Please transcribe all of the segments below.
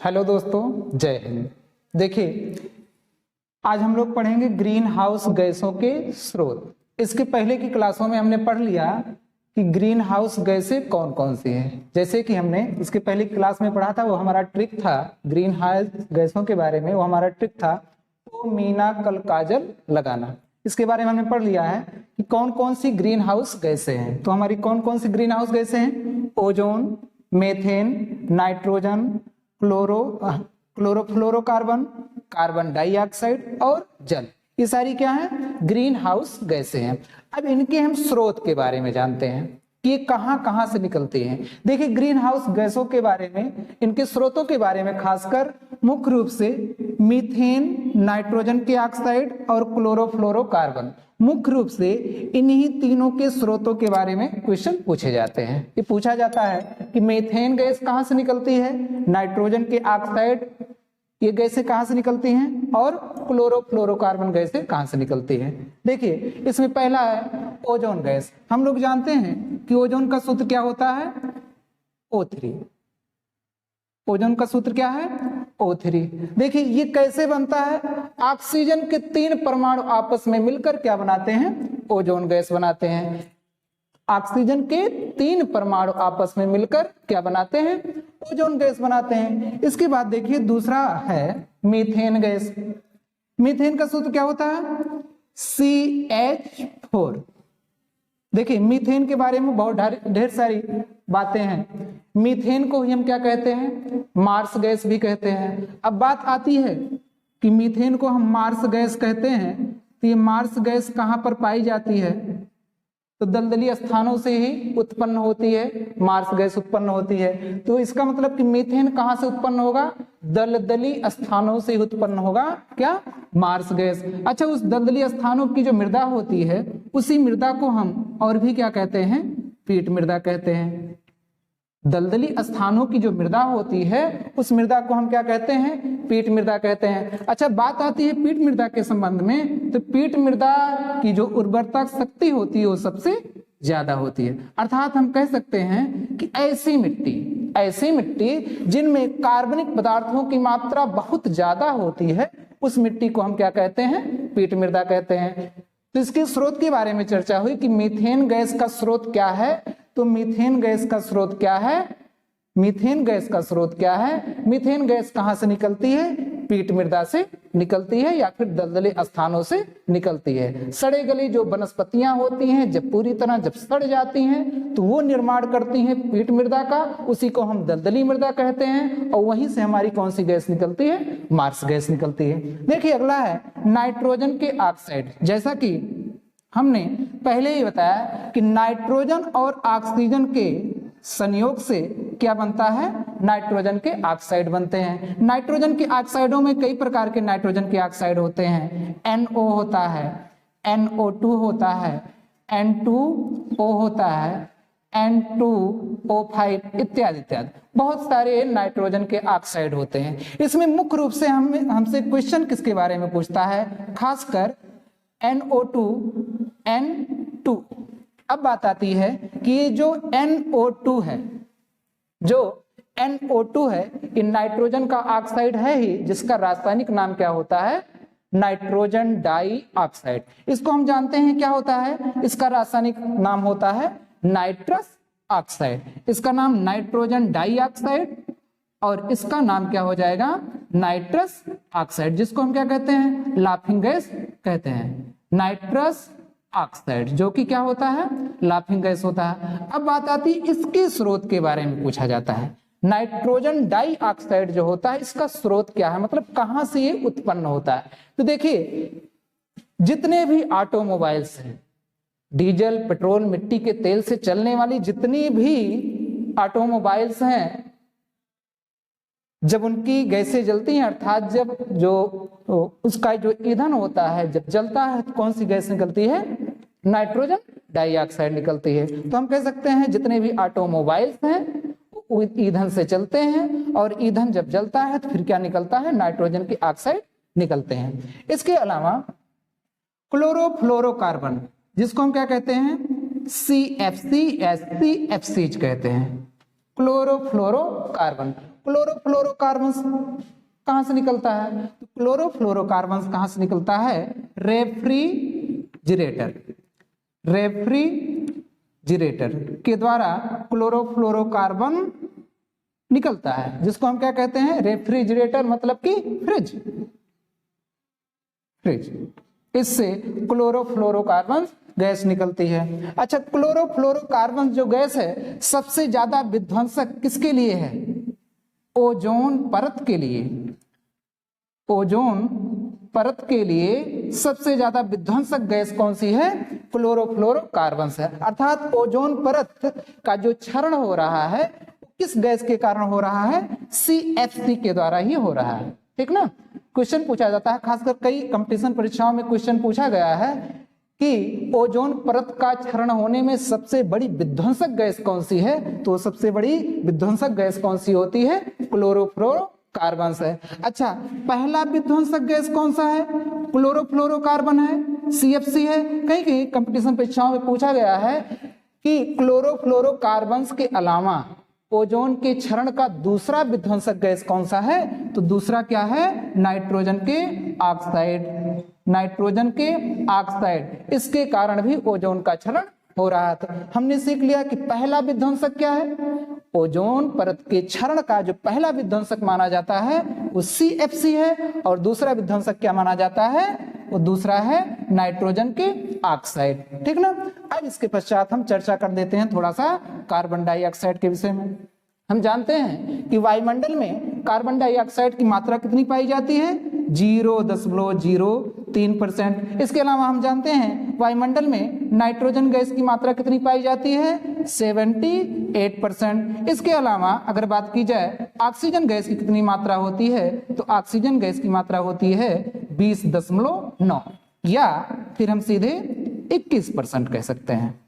Hello दोस्तों, जय हिंद। देखिए, आज हम लोग पढ़ेंगे ग्रीन हाउस गैसों के स्रोत। इसके पहले की क्लासों में हमने पढ़ लिया कि ग्रीन हाउस गैसें कौन कौन सी हैं। जैसे कि हमने इसके पहले की क्लास में पढ़ा था, वो हमारा ट्रिक था ग्रीन हाउस गैसों के बारे में। वो हमारा ट्रिक था तो मीना कल काजल लगाना। इसके बारे में हमने पढ़ लिया है कि कौन कौन सी ग्रीन हाउस गैसें हैं। तो हमारी कौन कौन सी ग्रीन हाउस गैसें हैं? Ozone, methane, nitrogen, chlorofluorocarbon, carbon dioxide और जल। ये सारी क्या है? ग्रीन हाउस गैसें हैं। अब इनके हम स्रोत के बारे में जानते हैं कि ये कहां कहां से निकलते हैं। देखिए, ग्रीन हाउस गैसों के बारे में, इनके स्रोतों के बारे में खासकर मुख्य रूप से मीथेन, नाइट्रोजन के ऑक्साइड और क्लोरोफ्लोरोकार्बन, मुख्य रूप से इन्हीं तीनों के स्रोतों के बारे में क्वेश्चन पूछे जाते हैं। ये पूछा जाता है कि मीथेन गैस कहां से निकलती है, नाइट्रोजन के ऑक्साइड ये गैसें कहां से निकलती हैं और क्लोरोफ्लोरोकार्बन गैसें कहां से निकलती हैं। देखिए, इसमें पहला है ओजोन गैस। हम लोग जानते हैं कि ओजोन का सूत्र क्या होता है? O3। ओजोन का सूत्र क्या है? O3। देखिए, ये कैसे बनता है? ऑक्सीजन के 3 परमाणु आपस में मिलकर क्या बनाते हैं? ओजोन गैस बनाते हैं। ऑक्सीजन के 3 परमाणु आपस में मिलकर क्या बनाते हैं? ओजोन गैस बनाते हैं। इसके बाद देखिए, दूसरा है मीथेन गैस। मीथेन का सूत्र क्या होता है? CH4। देखिए, मीथेन के बारे में बहुत ढेर सारी बातें हैं। मीथेन को ही हम क्या कहते हैं? मार्स गैस भी कहते हैं। अब बात आती है कि मीथेन को हम मार्स गैस कहते हैं, तो ये मार्स गैस कहां पर पाई जाती है? तो दलदली स्थानों से ही उत्पन्न होती है, मार्स गैस उत्पन्न होती है। तो इसका मतलब कि मीथेन कहां से उत्पन्न होगा? दलदली स्थानों से उत्पन्न होगा क्या? Marsh gas. अच्छा, उस दलदली स्थानों की जो मृदा होती है, उसी मृदा को हम और भी क्या कहते हैं? पीट मृदा कहते हैं। दलदली स्थानों की जो मृदा होती है, उस मृदा को हम क्या कहते हैं? पीट मृदा कहते हैं। अच्छा, बात आती है पीट मृदा के संबंध में, तो पीट मृदा की जो उर्वरता शक्ति होती है वो सबसे ज्यादा होती है। अर्थात हम कह सकते हैं कि ऐसी मिट्टी जिनमें कार्बनिक पदार्थों की मात्रा बहुत ज्यादा होती है, उस मिट्टी को हम क्या कहते हैं? पीट मृदा कहते हैं। तो इसके स्रोत के बारे में चर्चा हुई कि मीथेन गैस का स्रोत क्या है। तो मीथेन गैस का स्रोत क्या है? मीथेन गैस का स्रोत क्या है? मीथेन गैस कहां से निकलती है? पीट मृदा से निकलती है या फिर दलदली स्थानों से निकलती है। सड़े गली जो वनस्पतियां होती हैं, जब पूरी तरह जब सड़ जाती हैं, तो वो निर्माण करती हैं पीट मृदा का, उसी को हम दलदली मृदा कहते हैं। और वहीं से हमारी कौन सी गैस निकलती है? मार्स गैस निकलती है। देखिए, अगला है नाइट्रोजन के ऑक्साइड। जैसा कि हमने पहले ही बताया कि नाइट्रोजन और ऑक्सीजन के संयोग से क्या बनता है? नाइट्रोजन के ऑक्साइड बनते हैं। नाइट्रोजन के ऑक्साइडों में कई प्रकार के नाइट्रोजन के ऑक्साइड होते हैं। NO होता है, NO2 होता है, N2O होता है, N2O5 इत्यादि इत्यादि। बहुत सारे नाइट्रोजन के ऑक्साइड होते हैं। इसमें मुख्य रूप से हमसे क्वेश्चन किसके बारे में पूछता है? खासकर NO2, N2। अब बात आती है कि ये जो NO2 है, जो NO2 है, ये नाइट्रोजन का ऑक्साइड है ही, जिसका रासायनिक नाम क्या होता है? Nitrogen dioxide. इसको हम जानते हैं क्या होता है? इसका रासायनिक नाम होता है नाइट्रस ऑक्साइड। इसका नाम नाइट्रोजन डाइऑक्साइड और इसका नाम क्या हो जाएगा? नाइट्रस ऑक्साइड, जिसको हम क्या कहते हैं? लाफिंग गैस कहते हैं। नाइट्रस ऑक्साइड जो कि क्या होता है? लाफिंग गैस होता है। अब बात आती है इसके स्रोत के बारे में पूछा जाता है। नाइट्रोजन डाइऑक्साइड जो होता है, इसका स्रोत क्या है? मतलब कहां से ये उत्पन्न होता है? तो देखिए, जितने भी ऑटोमोबाइल्स हैं, डीजल, पेट्रोल, मिट्टी के तेल से चलने वाली जितनी भी ऑटोमोबाइल्स हैं, जब उनकी गैसें जलती हैं, अर्थात जब जो उसका जो ईंधन होता है जब जलता है, तो कौन सी गैस निकलती है? नाइट्रोजन डाइऑक्साइड निकलती है। तो हम कह सकते हैं जितने भी ऑटोमोबाइल्स हैं वो ईंधन से चलते हैं, और ईंधन जब जलता है तो फिर क्या निकलता है? नाइट्रोजन की ऑक्साइड निकलते हैं। इसके अलावा क्लोरोफ्लोरोकार्बन, जिसको हम क्या कहते हैं? CFC, SCFC कहते हैं। क्लोरोफ्लोरोकार्बन, क्लोरोफ्लोरोकार्बन कहां से निकलता है? तो क्लोरोफ्लोरोकार्बन कहां से निकलता है? रेफ्रिजरेटर के द्वारा क्लोरोफ्लोरोकार्बन निकलता है, जिसको हम क्या कहते हैं? रेफ्रिजरेटर, मतलब कि फ्रिज। इससे क्लोरोफ्लोरोकार्बन गैस निकलती है। अच्छा, क्लोरोफ्लोरोकार्बन जो गैस है सबसे ज्यादा विध्वंसक किसके लिए है? ओजोन परत के लिए। ओजोन परत के लिए सबसे ज्यादा विध्वंसक गैस कौन सी है? क्लोरोफ्लोरोकार्बन है। अर्थात ओजोन परत का जो क्षरण हो रहा है किस गैस के कारण हो रहा है? CFC के द्वारा ही हो रहा है। ठीक ना? क्वेश्चन पूछा जाता है, खासकर कई कंपटीशन परीक्षाओं में क्वेश्चन पूछा गया है कि ओजोन परत का क्षरण होने में सबसे बड़ी विध्वंसक गैस कौन सी है? तो सबसे बड़ी विध्वंसक गैस कौन सी होती है? क्लोरोफ्लोरोकार्बन है। अच्छा, पहला विध्वंसक गैस कौन सा है? क्लोरोफ्लोरोकार्बन है, CFC है। कहीं कहीं कंपटीशन परीक्षाओं में पूछा गया है कि क्लोरोफ्लोरोकार्बन के अलावा ओजोन के क्षरण का दूसरा विध्वंसक गैस कौन सा है? तो दूसरा क्या है? नाइट्रोजन के ऑक्साइड। नाइट्रोजन के ऑक्साइड, इसके कारण भी ओजोन का क्षरण हो रहा था। हमने सीख लिया कि पहला विध्वंसक क्या है? ओजोन परत के क्षरण का जो पहला विध्वंसक माना जाता है वो CFC है, और दूसरा विध्वंसक क्या माना जाता है? वो दूसरा है नाइट्रोजन के ऑक्साइड। ठीक ना? अब इसके पश्चात हम चर्चा कर देते हैं थोड़ा सा कार्बन डाइऑक्साइड के विषय में। हम जानते हैं कि वायुमंडल में कार्बन डाइऑक्साइड की मात्रा कितनी पाई जाती है? 0.03%। इसके अलावा हम जानते हैं वायुमंडल में नाइट्रोजन गैस की मात्रा कितनी पाई जाती है? 78%। इसके अलावा अगर बात की जाए ऑक्सीजन गैस की कितनी मात्रा होती है? तो ऑक्सीजन गैस की मात्रा होती है 20.9, या फिर हम सीधे 21% कह सकते हैं।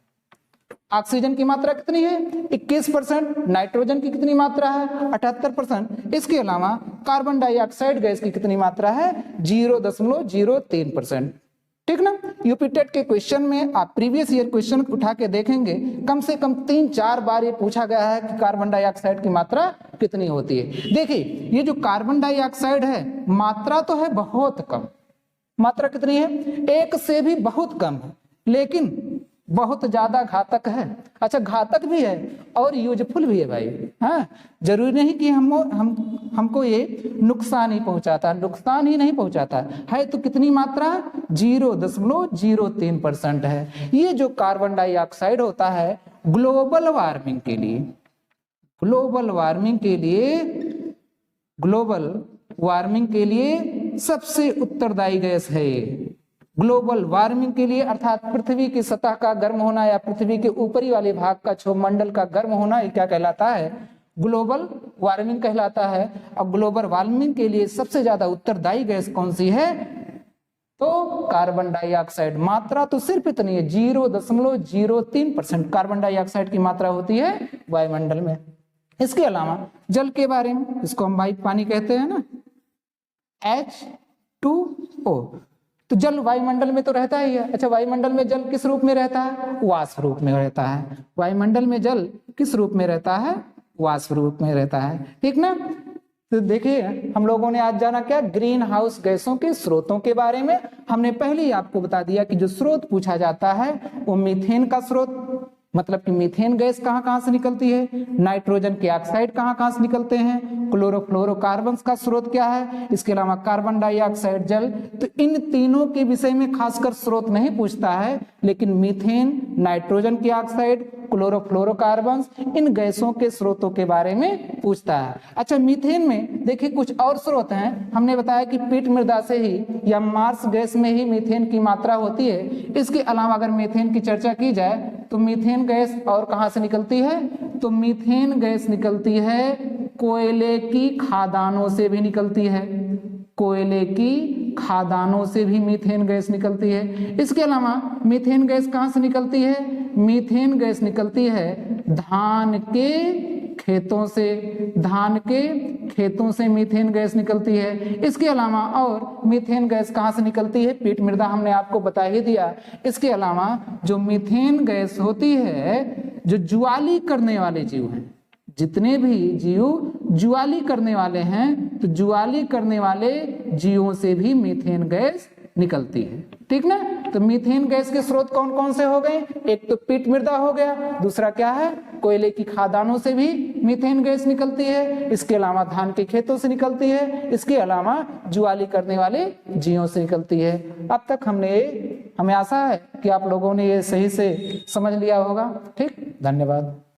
ऑक्सीजन की मात्रा कितनी है? 21%। नाइट्रोजन की कितनी मात्रा है? 78%। इसके अलावा कार्बन डाइऑक्साइड गैस की कितनी मात्रा है? 0.03%। ठीक ना? यूपी टेट के क्वेश्चन में आप प्रीवियस ईयर क्वेश्चन उठा के देखेंगे, कम से कम 3-4 बार ये पूछा गया है कि कार्बन डाइऑक्साइड की मात्रा कितनी होती है। देखिए, ये जो कार्बन डाइऑक्साइड है मात्रा तो है बहुत कम। मात्रा कितनी है? 1 से भी बहुत कम है, लेकिन बहुत ज्यादा घातक है। अच्छा, घातक भी है और यूजफुल भी है भाई। हाँ, जरूरी नहीं कि हमको ये नुकसान ही पहुंचाता, नुकसान ही नहीं पहुंचाता है। तो कितनी मात्रा? 0.03% है। ये जो कार्बन डाइऑक्साइड होता है ग्लोबल वार्मिंग के लिए, ग्लोबल वार्मिंग के लिए सबसे उत्तरदायी गैस है ये। ग्लोबल वार्मिंग के लिए, अर्थात पृथ्वी की सतह का गर्म होना या पृथ्वी के ऊपरी वाले भाग का क्षोभमंडल का गर्म होना, ये क्या कहलाता है? ग्लोबल वार्मिंग कहलाता है। अब ग्लोबल वार्मिंग के लिए सबसे ज्यादा उत्तरदायी गैस कौन सी है? तो कार्बन डाइऑक्साइड। मात्रा तो सिर्फ इतनी है, 0.03% कार्बन डाइऑक्साइड की मात्रा होती है वायुमंडल में। इसके अलावा जल के बारे में, इसको हम वायु पानी कहते हैं ना, H2O। तो जल वायुमंडल में तो रहता ही है। अच्छा, वायुमंडल में जल किस रूप में रहता है? वाष्प रूप में रहता है। वायुमंडल में जल किस रूप में रहता है? वाष्प रूप में रहता है। ठीक ना? तो देखिए, हम लोगों ने आज जाना क्या? ग्रीन हाउस गैसों के स्रोतों के बारे में। हमने पहले ही आपको बता दिया कि जो स्रोत पूछा जाता है वो मीथेन का स्रोत, मतलब कि मीथेन गैस कहां से निकलती है, नाइट्रोजन के ऑक्साइड कहां से निकलते हैं, क्लोरोफ्लोरोकार्बन का स्रोत क्या है, इसके अलावा कार्बन डाइऑक्साइड, जल। तो इन तीनों के विषय में खासकर स्रोत नहीं पूछता है, लेकिन मीथेन, नाइट्रोजन के ऑक्साइड, क्लोरोफ्लोरोकार्बन, इन गैसों के स्रोतों के बारे में पूछता है। अच्छा, मीथेन में देखिए कुछ और स्रोत हैं। हमने बताया कि पीट मृदा से ही या मार्स गैस में ही मीथेन की मात्रा होती है। इसके अलावा अगर मीथेन की चर्चा की जाए तो मीथेन गैस और कहां से निकलती है? तो मीथेन गैस निकलती है कोयले की खादानों से भी निकलती है। कोयले की खादानों से भी मीथेन गैस निकलती है। इसके अलावा मीथेन गैस कहां से निकलती है? मीथेन गैस निकलती है धान के खेतों से। धान के खेतों से मीथेन गैस निकलती है। इसके अलावा और मीथेन गैस कहां से निकलती है? पीट मृदा, हमने आपको बता ही दिया। इसके अलावा जो मीथेन गैस होती है, जो ज्वाली करने वाले जीव हैं, जितने भी जीव जुआली करने वाले हैं तो जुआली करने वाले जीवों से भी मीथेन गैस निकलती है। ठीक ना। तो मीथेन गैस के स्रोत कौन कौन से हो गए? एक तो पीट मृदा हो गया, दूसरा क्या है, कोयले की खदानों से भी मीथेन गैस निकलती है, इसके अलावा धान के खेतों से निकलती है, इसके अलावा जुआली करने वाले जीवों से निकलती है। अब तक हमें आशा है कि आप लोगों ने ये सही से समझ लिया होगा। ठीक, धन्यवाद।